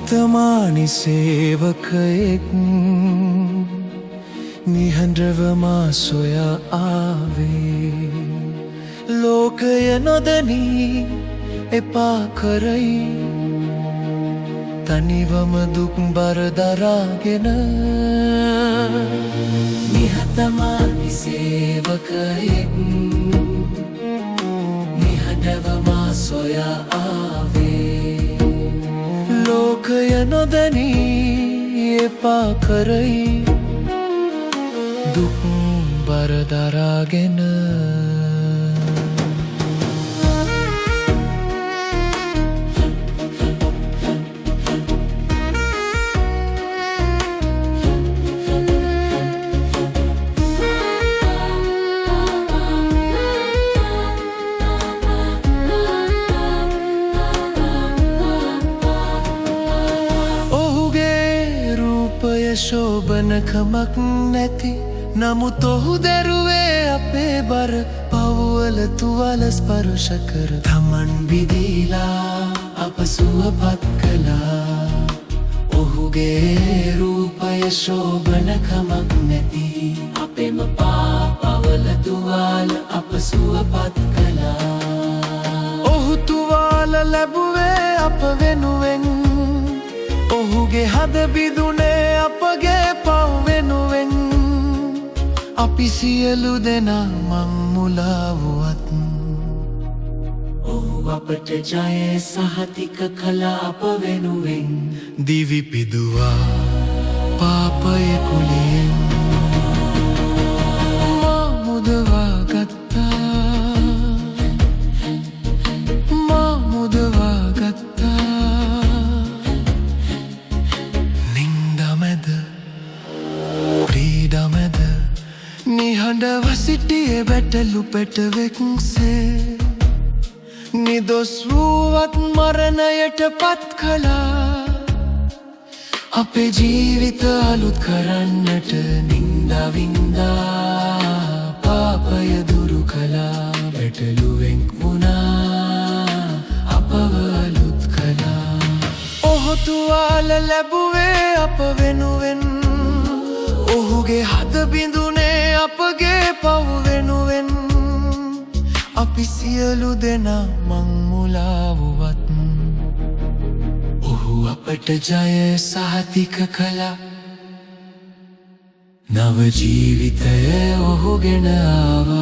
නිහතමානි සේවකයෙක් නිහඬව මා සොයා ආවේ ලෝකය නොදනී එපා කරයි තනිවම දුක් බර දරාගෙන නිහතමානි සේවකයෙක් නිහඬව මා සොයා ආවේ ලෝකය නොදනී එපා කරයි දුක් බර දරාගෙන ශෝභනකමක් නැති නමුත් ඔහු දැරුවේ අපේ බර පවුවල තුවල ස්පර්ශ කර තමන් බිදීලා අප සුවපත් කළා ඔහුගේ රූපය ශෝභනකමක් නැති අපේම පවුවල තුවල අප සුවපත් කළා ඔහු තුවාල ලැබුවේ අප වෙනුවෙන් ඔහුගේ හද බිදුනේ අපගේ පව් වෙනුවෙන් අපි සියලු දෙනා මං මුලා වුවත් ඔහු අපට ජය සහතික කළා අප වෙනුවෙන් දිවි පිදුවා පාපය කුලියෙන් මා මුදවා ගත්තා මා මුදවා ගත්තා නිහඬව සිටියේ බැටළු පැටවෙක්සේ නිදොස් වූවත් මරණයට පත් කළා අපේ ජීවිත අලුත් කරන්නට නින්දා වින්දා පාපය දුරු කළා බැටළුවෙක් වුණා අපව අලුත් කළා ඔහු තුවාල ලැබුවේ අප වෙනුවෙන් ඔහුගේ හද බිඳුනේ අපගේ පව් වෙනුවෙන් අපි සියලු දෙනා මං මුලා වුවත් ඔහු අපට ජය සහතික කළා නව ජීවිතය ඔහු ගෙන ආවා